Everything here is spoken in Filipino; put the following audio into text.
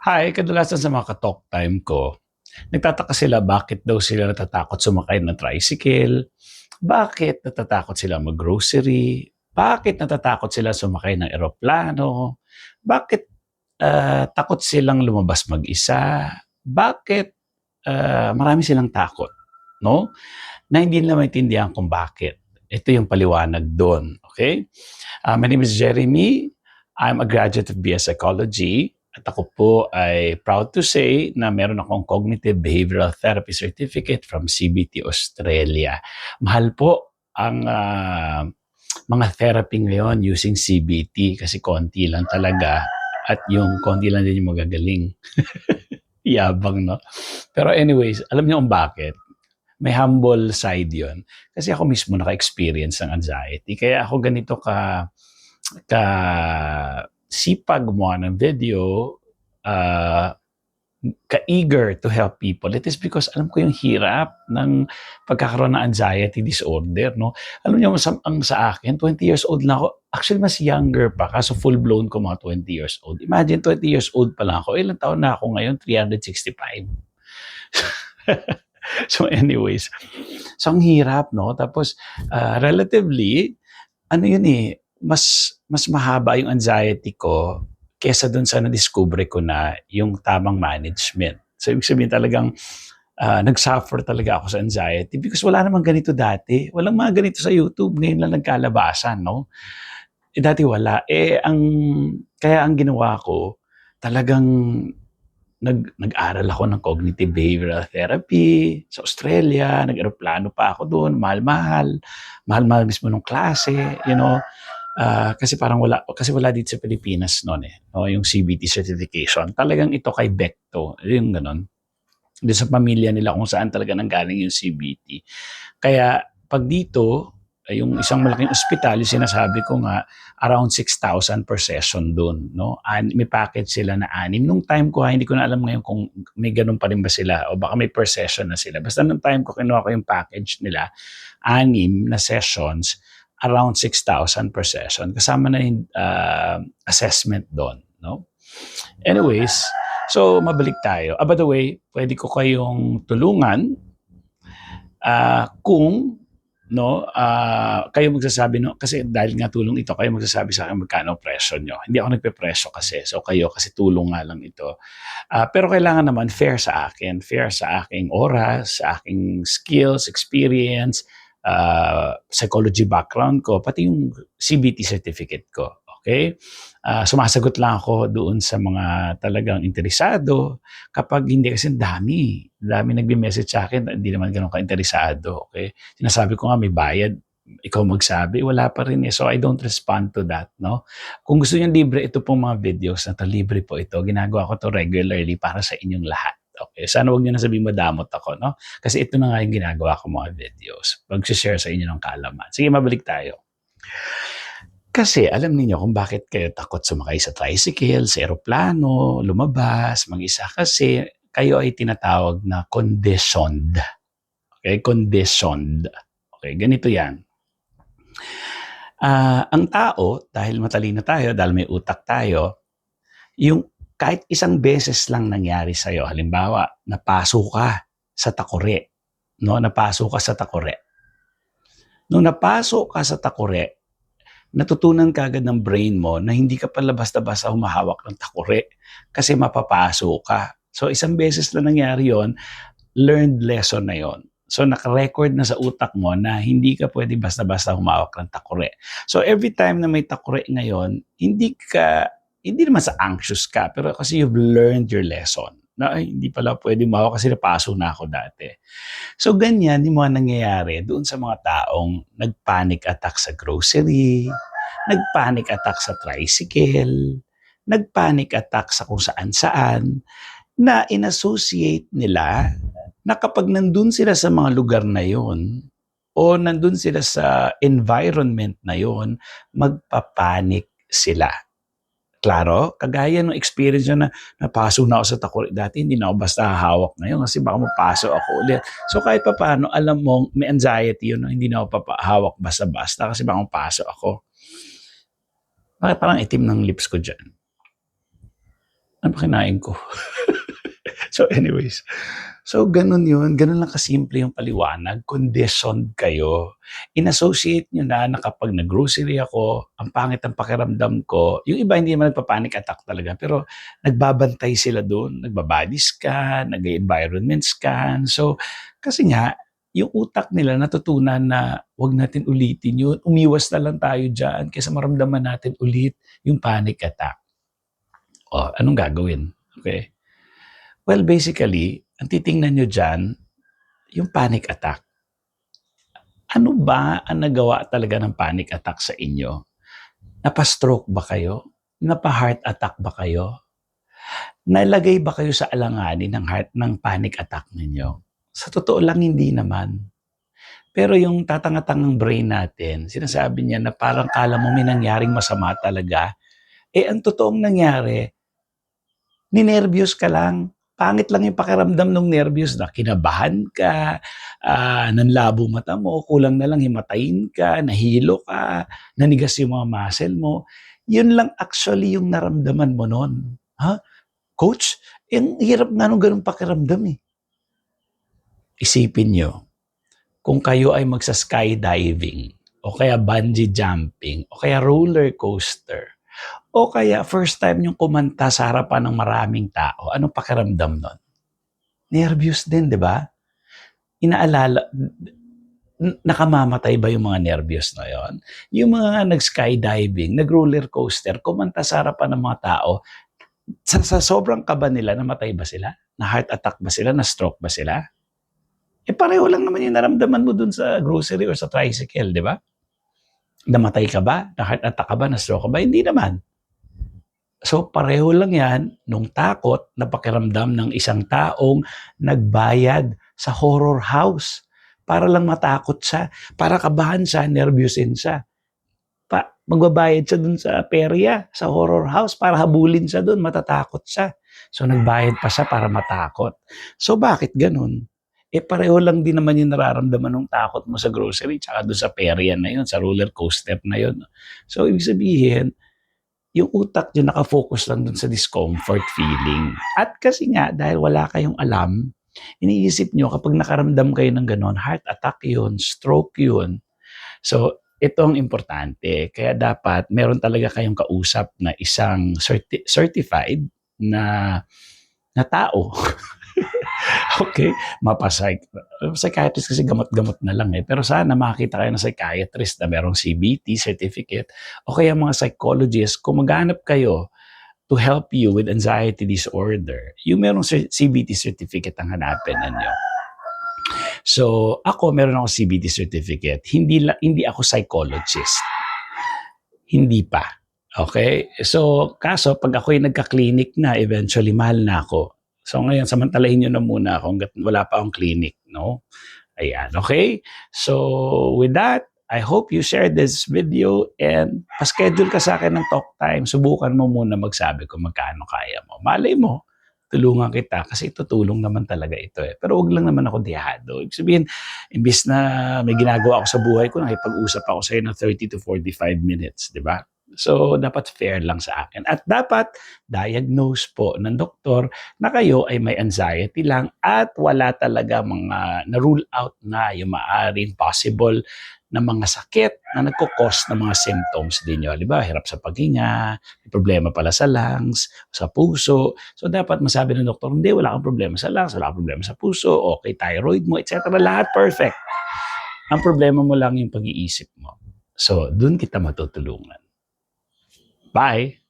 Hi, kadalasan sa mga ka-talk time ko, nagtataka sila bakit daw sila natatakot sumakay ng tricycle, bakit natatakot sila mag-grocery, bakit natatakot sila sumakay ng eroplano, bakit takot silang lumabas mag-isa, bakit marami silang takot, no? Na hindi nila maintindihan kung bakit. Ito yung paliwanag doon, okay? My name is Jeremy. I'm a graduate of BS Psychology. At ako po ay proud to say na meron akong Cognitive Behavioral Therapy Certificate from CBT Australia. Mahal po ang mga therapy ngayon using CBT kasi konti lang talaga at yung konti lang din yung magagaling. Yabang, no? Pero anyways, alam niyo kung bakit? May humble side yon. Kasi ako mismo naka-experience ng anxiety. Kaya ako ganito ka sipag gumawa ng video, uh, ka-eager to help people. It is because alam ko yung hirap ng pagkakaroon ng anxiety disorder, no? Alam niyo, ang sa akin, 20 years old na ako. Actually, mas younger pa. Kaso full-blown ko mga 20 years old. Imagine, 20 years old pa lang ako. Ilang taon na ako ngayon? 365. So anyways, so ang hirap, no? Tapos, relatively, ano yun eh, mas mahaba yung anxiety ko kesa dun sa na-discover ko na yung tamang management. So, ibig sabihin talagang nag-suffer talaga ako sa anxiety because wala namang ganito dati. Walang mga ganito sa YouTube. Ngayon lang nagkalabasan, no? Dati wala. Kaya ang ginawa ko, talagang nag-aral ako ng cognitive behavioral therapy sa Australia, nag-eroplano pa ako doon, mahal-mahal, mahal-mahal mismo nung klase, you know. Kasi parang wala dito sa Pilipinas noon eh, no, yung CBT certification. Talagang ito kay Becto, yung ganun. Doon sa pamilya nila kung saan talaga nanggaling yung CBT. Kaya pag dito, yung isang malaking ospital, yung sinasabi ko nga, around 6,000 per session doon. No? May package sila na 6. Nung time ko, hindi ko na alam ngayon kung may ganun pa rin ba sila o baka may per session na sila. Basta nung time ko, kinuha ko yung package nila, 6 na sessions, around 6,000 per session. Kasama na yung assessment doon. No? Anyways, so mabalik tayo. By the way, pwede ko kayong tulungan kung kayo magsasabi, no, kasi dahil nga tulong ito, kayo magsasabi sa akin magkano presyo nyo. Hindi ako nagpe-presyo kasi, so kayo kasi tulong nga lang ito. Pero kailangan naman fair sa aking oras, sa aking skills, experience, psychology background ko, pati yung CBT certificate ko. Okay? Sumasagot lang ako doon sa mga talagang interesado. Kapag hindi, kasi dami nagme-message sa akin, hindi naman ganun ka-interesado. Okay? Sinasabi ko nga may bayad, ikaw magsabi, wala pa rin eh. So I don't respond to that, no? Kung gusto niyo libre, ito pong mga videos na to, libre po ito. Ginagawa ko to regularly para sa inyong lahat. Okay, sana wag niyo na sabihin madamot ako, no? Kasi ito na nga yung ginagawa ko mga videos. Pag-share sa inyo ng kaalaman. Sige, mabalik tayo. Kasi alam niyo kung bakit kayo takot sumakay sa tricycle, sa eroplano, lumabas, mag-isa. Kasi kayo ay tinatawag na conditioned. Okay, conditioned. Okay, ganito yan. Ang tao, dahil matalino tayo, dahil may utak tayo, yung kahit isang beses lang nangyari sa'yo, halimbawa, napasok ka sa takore. No? Napasok ka sa takore. Nung napasok ka sa takore, natutunan ka agad ng brain mo na hindi ka pala basta-basta humahawak ng takore kasi mapapasok ka. So isang beses na nangyari yon, learned lesson na yon. So naka-record na sa utak mo na hindi ka pwede basta-basta humawak ng takore. So every time na may takore ngayon, hindi naman sa anxious ka, pero kasi you've learned your lesson. Na ay, hindi pala pwede humawak kasi napaso na ako dati. So ganyan yung mga nangyayari doon sa mga taong nag-panic attack sa grocery, nag-panic attack sa tricycle, nag-panic attack sa kung saan-saan, na in-associate nila na kapag nandun sila sa mga lugar na yon o nandun sila sa environment na yon, magpapanik sila. Klaro, kagaya ng experience nyo na napasok na ako sa takuri dati, hindi na ako basta hahawak ngayon kasi baka mapasok ako ulit. So kahit pa paano, alam mo, may anxiety yun, no? Hindi na ako hawak basta-basta kasi baka mapasok ako. Parang itim ng lips ko dyan. Ano ba kinain ko? So anyways, so gano'n 'yun, gano'n lang kasimple yung paliwanag, conditioned kayo. In-associate niyo na kapag nag-grocery ako, ang pangit ang pakiramdam ko, yung iba hindi naman nagpa-panic attack talaga, pero nagbabantay sila do'n, nagba-body scan, nag-e-environment scan. So, kasi nga, yung utak nila natutunan na, "Wag natin ulitin 'yun, umiwas na lang tayo diyan kaysa maramdaman natin ulit yung panic attack." Oh, anong gagawin? Okay. Well, basically, ang titingnan niyo diyan, yung panic attack. Ano ba ang nagawa talaga ng panic attack sa inyo? Napa-stroke ba kayo? Napa-heart attack ba kayo? Nalagay ba kayo sa alanganin ng panic attack ninyo? Sa totoo lang, hindi naman. Pero yung tatanga-tangang brain natin, sinasabi niya na parang akala mo may nangyaring masama talaga. Eh, ang totoong nangyari, ninerbiyos ka lang. Pangit lang yung pakiramdam nung nervyos na kinabahan ka, nanlabo mata mo, kulang na lang himatayin ka, nahilo ka, nanigas yung mga muscle mo. Yun lang actually yung naramdaman mo nun. Ha? Coach, ang hirap nga nung ganung pakiramdam eh. Isipin nyo, kung kayo ay magsa-skydiving, o kaya bungee jumping, o kaya roller coaster, o kaya first time yung kumanta sa harapan ng maraming tao, anong pakiramdam nun? Nervyos din, di ba? Inaalala, nakamamatay ba yung mga nervyos na yon? Yung mga nag-skydiving, nag-roller coaster, kumanta sa harapan ng mga tao, sa sobrang kaba nila, namatay ba sila? Na heart attack ba sila? Na stroke ba sila? Eh pareho lang naman yung naramdaman mo dun sa grocery or sa tricycle, di ba? Namatay ka ba? Na heart attack ka ba? Na stroke ka ba? Hindi naman. So pareho lang yan nung takot na pakiramdam ng isang taong nagbayad sa horror house para lang matakot siya, para kabahan siya, nervyusin siya. Magbabayad siya dun sa perya, sa horror house para habulin siya dun, matatakot siya. So nagbayad pa siya para matakot. So bakit ganun? Eh pareho lang din naman yung nararamdaman ng takot mo sa grocery tsaka doon sa perya na yun, sa roller coaster na yun. So ibig sabihin, yung utak nyo nakafocus lang dun sa discomfort feeling. At kasi nga, dahil wala kayong alam, iniisip nyo kapag nakaramdam kayo ng ganon, heart attack yun, stroke yun. So, ito ang importante. Kaya dapat meron talaga kayong kausap na isang certified na na tao. Okay? Psychiatrist kasi gamot-gamot na lang eh. Pero sana makakita kayo ng psychiatrist na merong CBT certificate o kaya mga psychologists kung maghanap kayo to help you with anxiety disorder. Yung merong CBT certificate ang hanapin ninyo. So, ako meron ako CBT certificate. Hindi ako psychologist. Hindi pa. Okay? So, kaso pag ako'y nagka-clinic na, eventually mahal na ako. So ngayon, samantalahin nyo na muna ako hanggat wala pa akong clinic, no? Ayan, okay? So with that, I hope you share this video and pa-schedule ka sa akin ng talk time. Subukan mo muna magsabi kung magkano kaya mo. Malay mo, tulungan kita kasi tutulong naman talaga ito eh. Pero wag lang naman ako dihado. Ibig sabihin, imbis na may ginagawa ako sa buhay ko, nakipag-usap ako sa iyo ng 30 to 45 minutes, di ba? So, dapat fair lang sa akin. At dapat diagnose po ng doktor na kayo ay may anxiety lang at wala talaga mga na-rule out na yung maaring possible na mga sakit na nagkukos ng mga symptoms din nyo. Diba? Hirap sa paghinga, may problema pala sa lungs, sa puso. So, dapat masabi ng doktor, hindi, wala kang problema sa lungs, wala kang problema sa puso, okay, thyroid mo, etc. Lahat perfect. Ang problema mo lang yung pag-iisip mo. So, dun kita matutulungan. Bye!